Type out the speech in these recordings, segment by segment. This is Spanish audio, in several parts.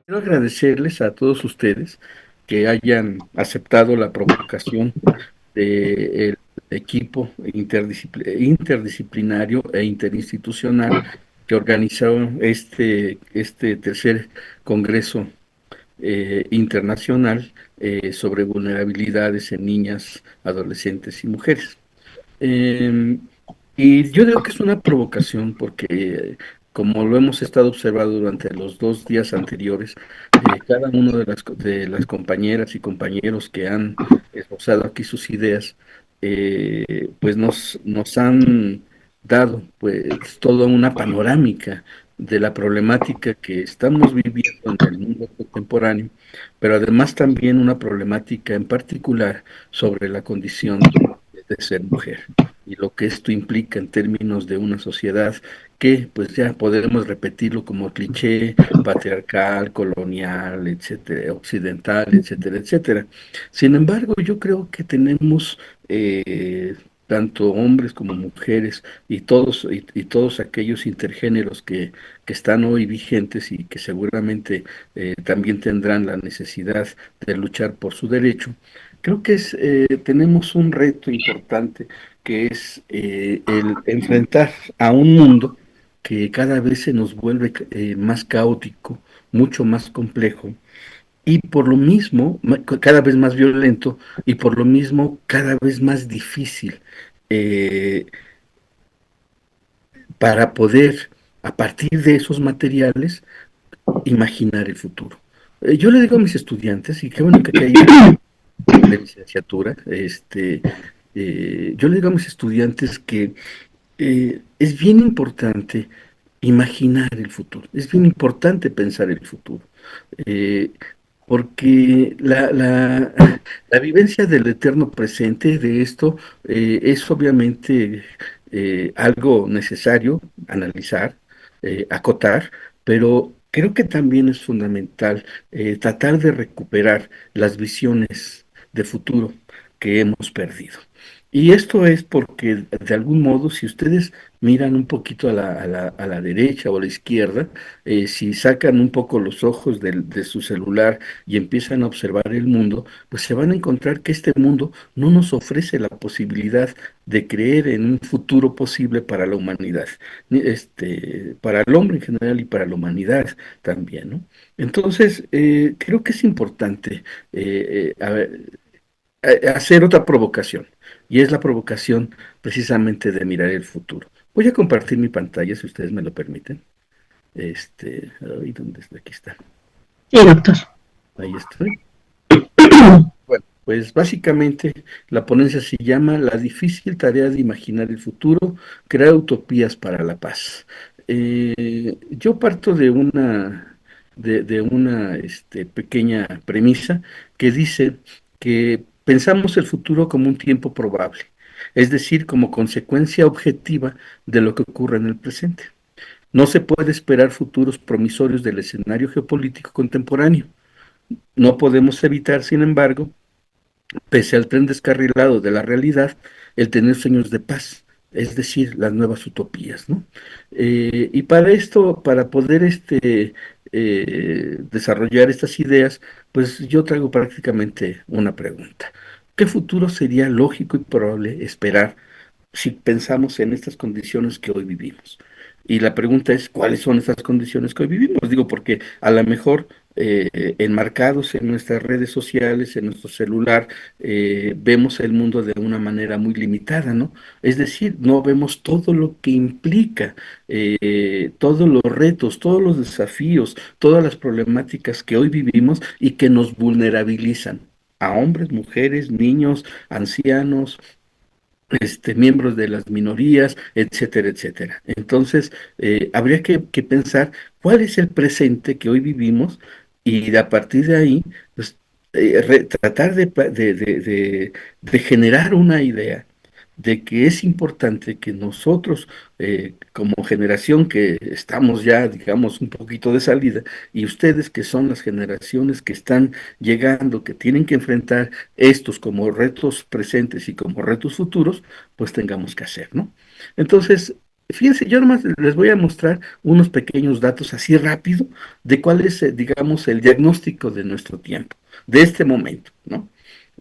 Quiero agradecerles a todos ustedes que hayan aceptado la provocación del equipo interdisciplinario e interinstitucional que organizó este tercer Congreso Internacional sobre vulnerabilidades en niñas, adolescentes y mujeres. Eh, y yo digo que es una provocación porque, como lo hemos estado observando durante los 2 días anteriores, cada uno de las compañeras y compañeros que han esbozado aquí sus ideas, pues nos han dado pues toda una panorámica de la problemática que estamos viviendo en el mundo contemporáneo, pero además también una problemática en particular sobre la condición de ser mujer y lo que esto implica en términos de una sociedad que, pues ya podemos repetirlo como cliché, patriarcal, colonial, etcétera, occidental, etcétera, etcétera. Sin embargo, yo creo que tenemos tanto hombres como mujeres y todos aquellos intergéneros que están hoy vigentes y que seguramente también tendrán la necesidad de luchar por su derecho. Creo que tenemos un reto importante que es el enfrentar a un mundo que cada vez se nos vuelve más caótico, mucho más complejo y por lo mismo cada vez más violento y por lo mismo cada vez más difícil eh, para poder a partir de esos materiales imaginar el futuro. Yo le digo a mis estudiantes, y qué bueno que aquí hay de licenciatura, yo le digo a mis estudiantes que es bien importante imaginar el futuro, es bien importante pensar el futuro, eh, porque la vivencia del eterno presente de esto es obviamente algo necesario analizar, acotar, pero creo que también es fundamental tratar de recuperar las visiones de futuro que hemos perdido. Y esto es porque, de algún modo, si ustedes miran un poquito a la derecha o a la izquierda, si sacan un poco los ojos de su celular y empiezan a observar el mundo, pues se van a encontrar que este mundo no nos ofrece la posibilidad de creer en un futuro posible para la humanidad, para el hombre en general y para la humanidad también, ¿no? Entonces, creo que es importante hacer otra provocación, y es la provocación precisamente de mirar el futuro. Voy a compartir mi pantalla, si ustedes me lo permiten. Ay, ¿dónde está? Aquí está. Sí, doctor. Ahí estoy. Bueno, pues básicamente la ponencia se llama La difícil tarea de imaginar el futuro, crear utopías para la paz. Yo parto de una pequeña premisa que dice que pensamos el futuro como un tiempo probable, es decir, como consecuencia objetiva de lo que ocurre en el presente. No se puede esperar futuros promisorios del escenario geopolítico contemporáneo. No podemos evitar, sin embargo, pese al tren descarrilado de la realidad, el tener sueños de paz, es decir, las nuevas utopías, ¿no? Y para esto, para poder desarrollar estas ideas, pues yo traigo prácticamente una pregunta. ¿Qué futuro sería lógico y probable esperar si pensamos en estas condiciones que hoy vivimos? Y la pregunta es, ¿cuáles son estas condiciones que hoy vivimos? Digo, porque a lo mejor enmarcados en nuestras redes sociales, en nuestro celular, vemos el mundo de una manera muy limitada, ¿no? Es decir, no vemos todo lo que implica, todos los retos, todos los desafíos, todas las problemáticas que hoy vivimos y que nos vulnerabilizan a hombres, mujeres, niños, ancianos, miembros de las minorías, etcétera, etcétera. Entonces, habría que pensar cuál es el presente que hoy vivimos y a partir de ahí, pues, tratar de generar una idea de que es importante que nosotros, como generación que estamos ya, digamos, un poquito de salida, y ustedes que son las generaciones que están llegando, que tienen que enfrentar estos como retos presentes y como retos futuros, pues tengamos que hacer, ¿no? Entonces, Fíjense, yo nomás les voy a mostrar unos pequeños datos así rápido de cuál es, digamos, el diagnóstico de nuestro tiempo, de este momento, ¿no?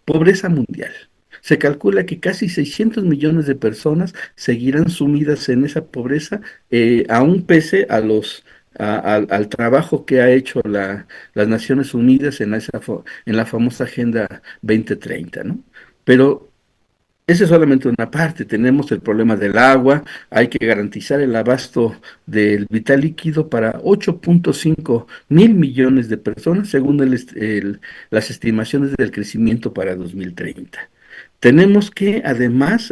Pobreza mundial. Se calcula que casi 600 millones de personas seguirán sumidas en esa pobreza, aún pese a al trabajo que ha hecho las Naciones Unidas en la famosa Agenda 2030, ¿no? Pero esa es solamente una parte. Tenemos el problema del agua. Hay que garantizar el abasto del vital líquido para 8.5 mil millones de personas, según las estimaciones del crecimiento para 2030. Tenemos que además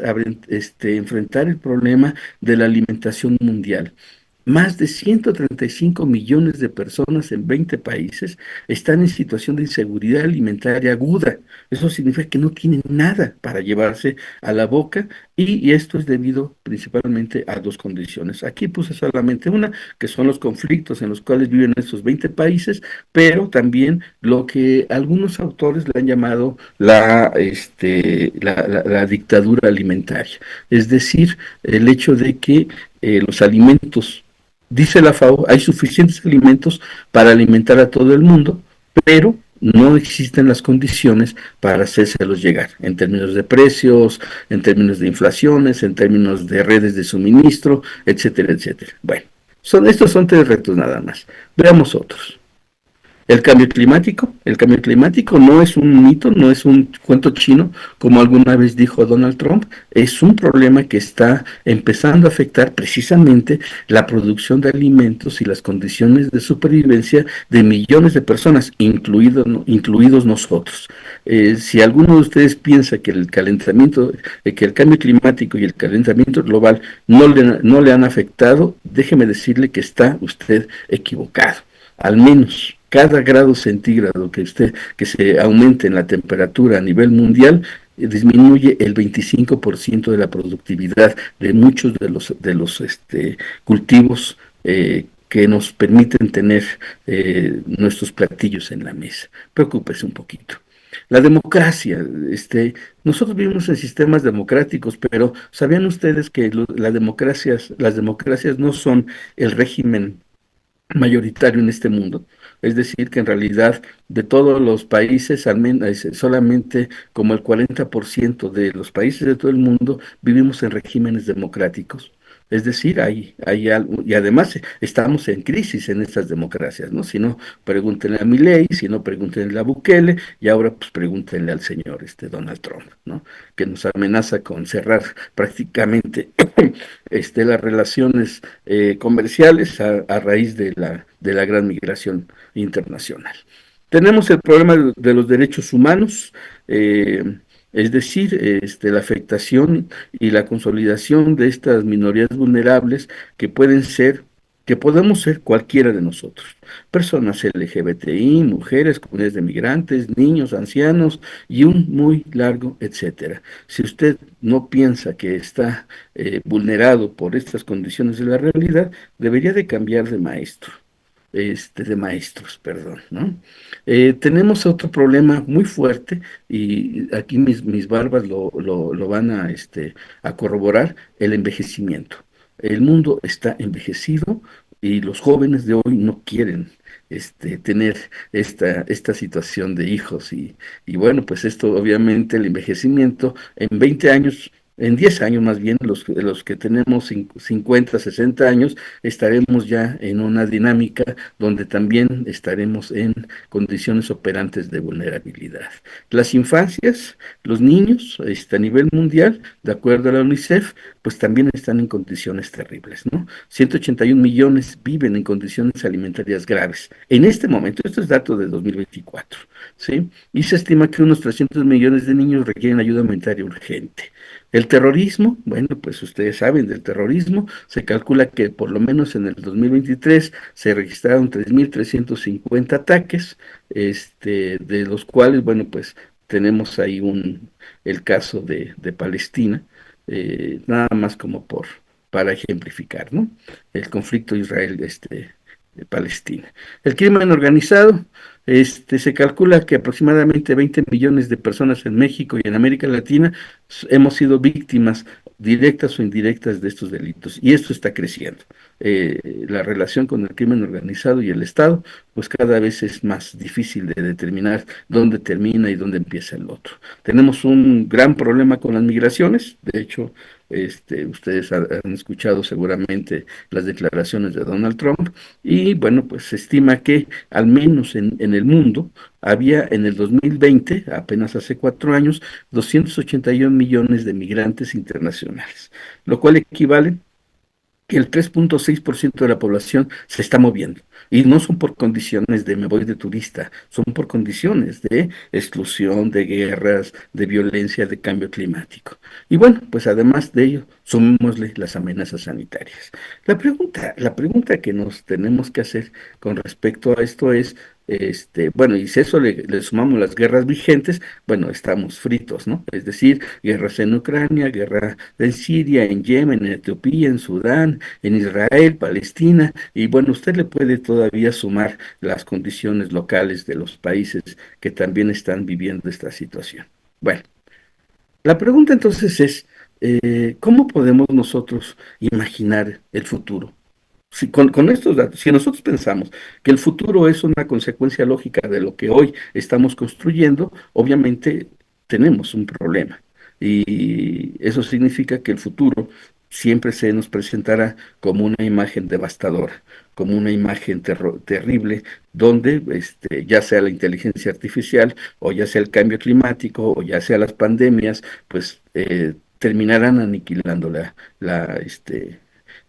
enfrentar el problema de la alimentación mundial. Más de 135 millones de personas en 20 países están en situación de inseguridad alimentaria aguda. Eso significa que no tienen nada para llevarse a la boca, y esto es debido principalmente a dos condiciones. Aquí puse solamente una, que son los conflictos en los cuales viven estos 20 países, pero también lo que algunos autores le han llamado la dictadura alimentaria. Es decir, el hecho de que los alimentos, dice la FAO, hay suficientes alimentos para alimentar a todo el mundo, pero no existen las condiciones para hacérselos llegar, en términos de precios, en términos de inflaciones, en términos de redes de suministro, etcétera, etcétera. Bueno, estos son tres retos nada más. Veamos otros. El cambio climático no es un mito, no es un cuento chino, como alguna vez dijo Donald Trump, es un problema que está empezando a afectar precisamente la producción de alimentos y las condiciones de supervivencia de millones de personas, incluidos nosotros. Si alguno de ustedes piensa que que el cambio climático y el calentamiento global no le han afectado, déjeme decirle que está usted equivocado. Al menos cada grado centígrado que se aumente en la temperatura a nivel mundial, disminuye el 25% de la productividad de muchos de los cultivos que nos permiten tener nuestros platillos en la mesa. Preocúpese un poquito. La democracia, nosotros vivimos en sistemas democráticos, pero ¿sabían ustedes que las democracias no son el régimen mayoritario en este mundo? Es decir, que en realidad de todos los países, al menos solamente como el 40% de los países de todo el mundo vivimos en regímenes democráticos. Es decir, hay algo, y además estamos en crisis en estas democracias, ¿no? Si no, pregúntenle a Milei, si no, pregúntenle a Bukele, y ahora pues pregúntenle al señor Donald Trump, ¿no? Que nos amenaza con cerrar prácticamente las relaciones comerciales a raíz de la gran migración internacional. Tenemos el problema de los derechos humanos, es decir, la afectación y la consolidación de estas minorías vulnerables que podemos ser cualquiera de nosotros, personas LGBTI, mujeres, comunidades de migrantes, niños, ancianos y un muy largo etcétera. Si usted no piensa que está vulnerado por estas condiciones de la realidad, debería de cambiar de maestro, de maestros, perdón, ¿no? Tenemos otro problema muy fuerte, y aquí mis barbas lo van a corroborar: el envejecimiento. El mundo está envejecido y los jóvenes de hoy no quieren tener esta situación de hijos, y bueno, pues esto obviamente el envejecimiento en 20 años, en 10 años más bien, los que tenemos 50, 60 años, estaremos ya en una dinámica donde también estaremos en condiciones operantes de vulnerabilidad. Las infancias, los niños, a nivel mundial, de acuerdo a la UNICEF, pues también están en condiciones terribles, ¿no? 181 millones viven en condiciones alimentarias graves. En este momento, esto es dato de 2024, ¿sí? Y se estima que unos 300 millones de niños requieren ayuda alimentaria urgente. El terrorismo, bueno, pues ustedes saben del terrorismo, se calcula que por lo menos en el 2023 se registraron 3.350 ataques, de los cuales, bueno, pues tenemos ahí el caso de Palestina, nada más como para ejemplificar, ¿no? El conflicto Israel, Palestina. El crimen organizado, se calcula que aproximadamente 20 millones de personas en México y en América Latina hemos sido víctimas directas o indirectas de estos delitos. Y esto está creciendo. La relación con el crimen organizado y el Estado, pues cada vez es más difícil de determinar dónde termina y dónde empieza el otro. Tenemos un gran problema con las migraciones. De hecho, ustedes han escuchado seguramente las declaraciones de Donald Trump y bueno, pues se estima que al menos en el mundo había en el 2020, apenas hace 4 años, 281 millones de migrantes internacionales, lo cual equivale que el 3,6% de la población se está moviendo. Y no son por condiciones de me voy de turista, son por condiciones de exclusión, de guerras, de violencia, de cambio climático. Y bueno, pues además de ello, sumémosle las amenazas sanitarias. La pregunta que nos tenemos que hacer con respecto a esto es, bueno, y si eso le sumamos las guerras vigentes, bueno, estamos fritos, ¿no? Es decir, guerras en Ucrania, guerra en Siria, en Yemen, en Etiopía, en Sudán, en Israel, Palestina, y bueno, usted le puede todavía sumar las condiciones locales de los países que también están viviendo esta situación. Bueno, la pregunta entonces es, ¿cómo podemos nosotros imaginar el futuro? Si con estos datos, si nosotros pensamos que el futuro es una consecuencia lógica de lo que hoy estamos construyendo, obviamente tenemos un problema. Y eso significa que el futuro siempre se nos presentará como una imagen devastadora, como una imagen terrible, donde ya sea la inteligencia artificial, o ya sea el cambio climático, o ya sea las pandemias, pues terminarán aniquilando la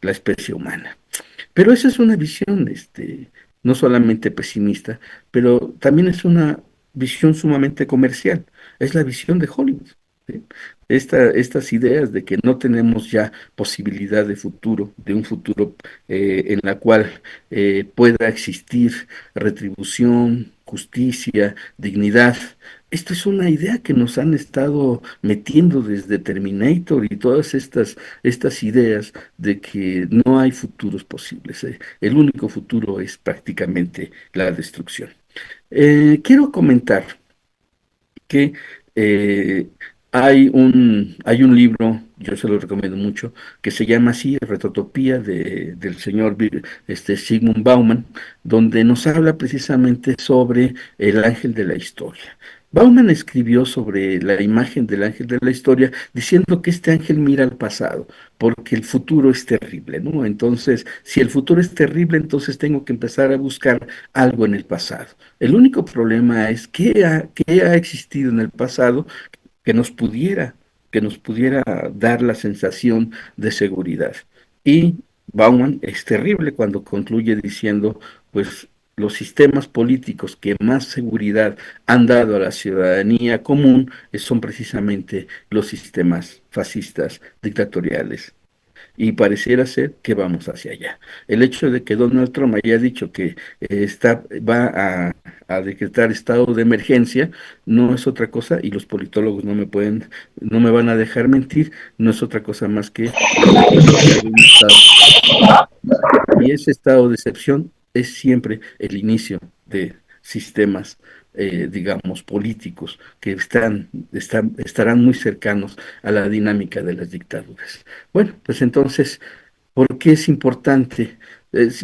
especie humana. Pero esa es una visión, no solamente pesimista, pero también es una visión sumamente comercial. Es la visión de Hollywood. ¿Sí? Estas ideas de que no tenemos ya posibilidad de futuro, de un futuro en la cual pueda existir retribución, justicia, dignidad. Esta es una idea que nos han estado metiendo desde Terminator y todas estas ideas de que no hay futuros posibles. El único futuro es prácticamente la destrucción. Quiero comentar que eh, hay un libro, yo se lo recomiendo mucho, que se llama así, Retrotopía del señor Sigmund Bauman, donde nos habla precisamente sobre el ángel de la historia. Bauman escribió sobre la imagen del ángel de la historia diciendo que este ángel mira al pasado, porque el futuro es terrible, ¿no? Entonces, si el futuro es terrible, entonces tengo que empezar a buscar algo en el pasado. El único problema es qué ha existido en el pasado que nos pudiera, que nos pudiera dar la sensación de seguridad. Y Bauman es terrible cuando concluye diciendo, pues los sistemas políticos que más seguridad han dado a la ciudadanía común son precisamente los sistemas fascistas, dictatoriales, y pareciera ser que vamos hacia allá. El hecho de que Donald Trump haya dicho que va a decretar estado de emergencia no es otra cosa, y los politólogos no me van a dejar mentir, no es otra cosa más que la declaratoria de un estado de excepción. Y ese estado de excepción es siempre el inicio de sistemas, digamos, políticos que estarán muy cercanos a la dinámica de las dictaduras. Bueno, pues entonces, ¿por qué es importante?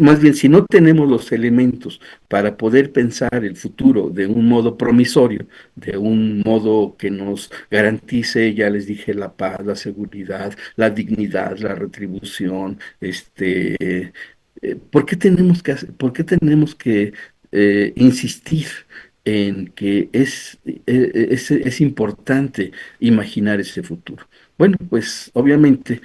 Más bien, si no tenemos los elementos para poder pensar el futuro de un modo promisorio, de un modo que nos garantice, ya les dije, la paz, la seguridad, la dignidad, la retribución, ¿por qué tenemos que insistir en que es importante imaginar ese futuro? Bueno, pues obviamente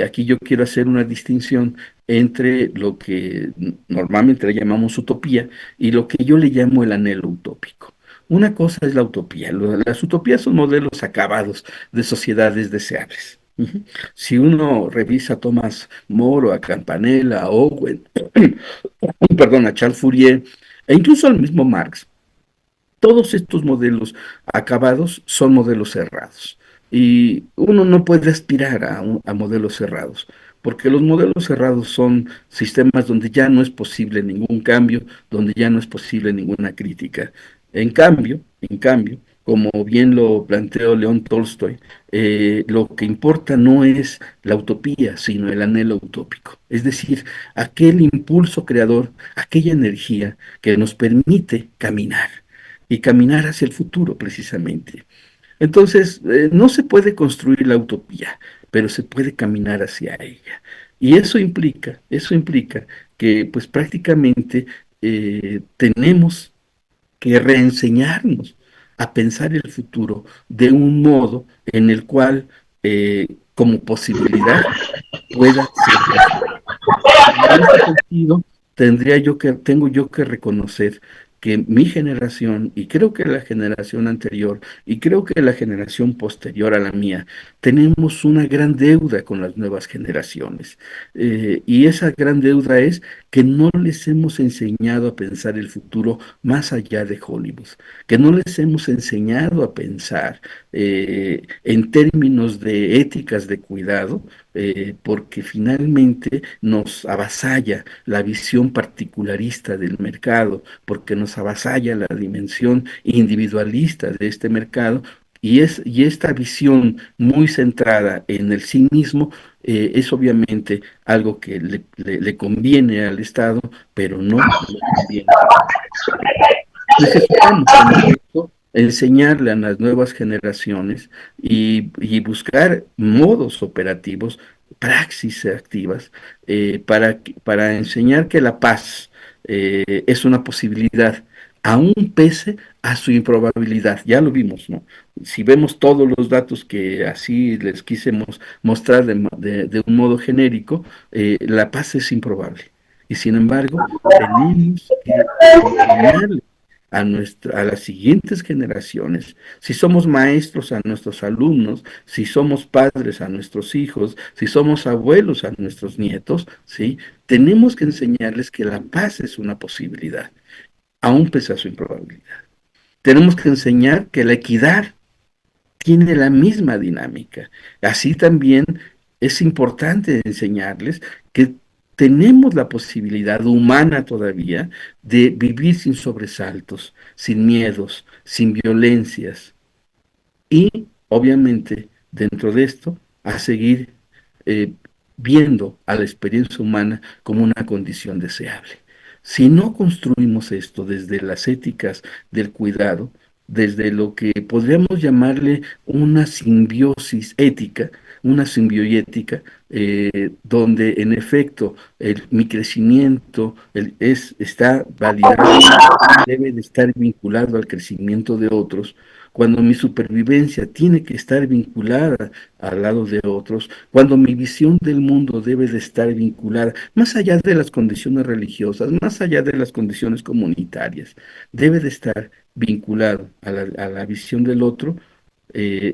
aquí yo quiero hacer una distinción entre lo que normalmente le llamamos utopía y lo que yo le llamo el anhelo utópico. Una cosa es la utopía. Las utopías son modelos acabados de sociedades deseables. Ujú. Si uno revisa a Thomas More, a Campanella, a Owen, perdón, a Charles Fourier, e incluso al mismo Marx, todos estos modelos acabados son modelos cerrados. Y uno no puede aspirar a modelos cerrados, porque los modelos cerrados son sistemas donde ya no es posible ningún cambio, donde ya no es posible ninguna crítica. En cambio, como bien lo planteó León Tolstoy, lo que importa no es la utopía, sino el anhelo utópico. Es decir, aquel impulso creador, aquella energía que nos permite caminar y caminar hacia el futuro precisamente. Entonces, no se puede construir la utopía, pero se puede caminar hacia ella. Y eso implica que pues prácticamente tenemos que reenseñarnos a pensar el futuro de un modo en el cual como posibilidad pueda ser construido. Y en este sentido, tengo yo que reconocer que mi generación, y creo que la generación anterior, y creo que la generación posterior a la mía, tenemos una gran deuda con las nuevas generaciones. Y esa gran deuda es que no les hemos enseñado a pensar el futuro más allá de Hollywood, que no les hemos enseñado a pensar en términos de éticas de cuidado, porque finalmente nos avasalla la visión particularista del mercado, porque nos avasalla la dimensión individualista de este mercado, y esta visión muy centrada en el sí mismo es obviamente algo que le conviene al Estado, pero no le conviene a la sociedad. Necesitamos, en efecto, enseñarle a las nuevas generaciones y buscar modos operativos, praxis activas, para enseñar que la paz es una posibilidad, aún pese a su improbabilidad. Ya lo vimos, ¿no? Si vemos todos los datos que así les quisemos mostrar de un modo genérico, la paz es improbable. Y sin embargo, tenemos que enseñarle a las siguientes generaciones, si somos maestros a nuestros alumnos, si somos padres a nuestros hijos, si somos abuelos a nuestros nietos, ¿sí? Tenemos que enseñarles que la paz es una posibilidad, aún pese a su improbabilidad. Tenemos que enseñar que la equidad tiene la misma dinámica. Así también es importante enseñarles que tenemos la posibilidad humana todavía de vivir sin sobresaltos, sin miedos, sin violencias, y obviamente dentro de esto a seguir eh, viendo a la experiencia humana como una condición deseable. Si no construimos esto desde las éticas del cuidado, desde lo que podríamos llamarle una simbiosis ética, una simbioética, donde en efecto mi crecimiento está validado y debe de estar vinculado al crecimiento de otros, cuando mi supervivencia tiene que estar vinculada al lado de otros, cuando mi visión del mundo debe de estar vinculada, más allá de las condiciones religiosas, más allá de las condiciones comunitarias, debe de estar vinculado a la visión del otro.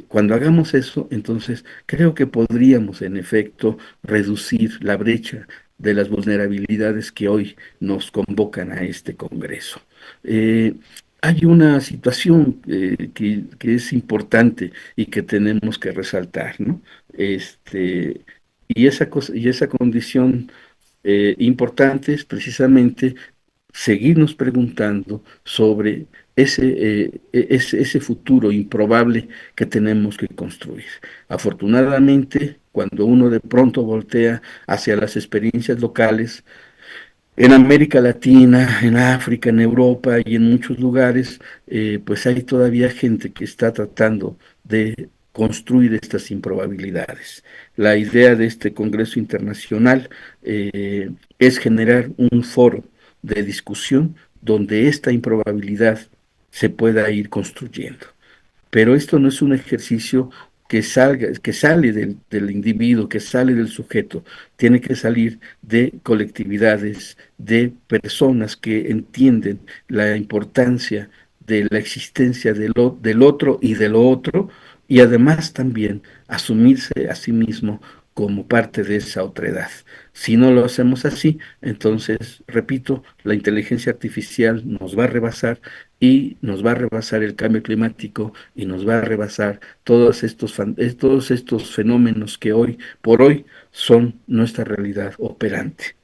Cuando hagamos eso, entonces creo que podríamos en efecto reducir la brecha de las vulnerabilidades que hoy nos convocan a este Congreso. Eh, Hay una situación que es importante y que tenemos que resaltar, ¿no? Y esa condición importante es precisamente seguirnos preguntando sobre ese futuro improbable que tenemos que construir. Afortunadamente, cuando uno de pronto voltea hacia las experiencias locales, en América Latina, en África, en Europa y en muchos lugares, pues hay todavía gente que está tratando de construir estas improbabilidades. La idea de este Congreso Internacional es generar un foro de discusión donde esta improbabilidad se pueda ir construyendo. Pero esto no es un ejercicio que sale del individuo, que sale del sujeto, tiene que salir de colectividades, de personas que entienden la importancia de la existencia del otro y de lo otro, y además también asumirse a sí mismo como parte de esa otredad. Si no lo hacemos así, entonces, repito, la inteligencia artificial nos va a rebasar y nos va a rebasar el cambio climático y nos va a rebasar todos estos fenómenos que hoy por hoy son nuestra realidad operante.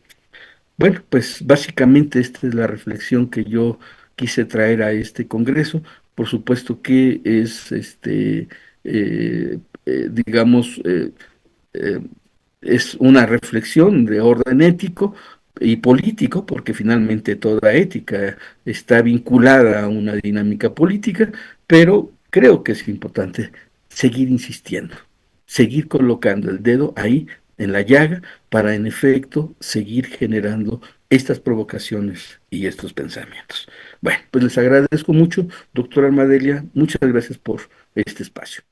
Bueno, pues básicamente esta es la reflexión que yo quise traer a este congreso por supuesto que es, digamos, eh, es una reflexión de orden ético y político, porque finalmente toda ética está vinculada a una dinámica política, pero creo que es importante seguir insistiendo, seguir colocando el dedo ahí en la llaga para en efecto seguir generando estas provocaciones y estos pensamientos. Bueno, pues les agradezco mucho, doctora Armadelia, muchas gracias por este espacio.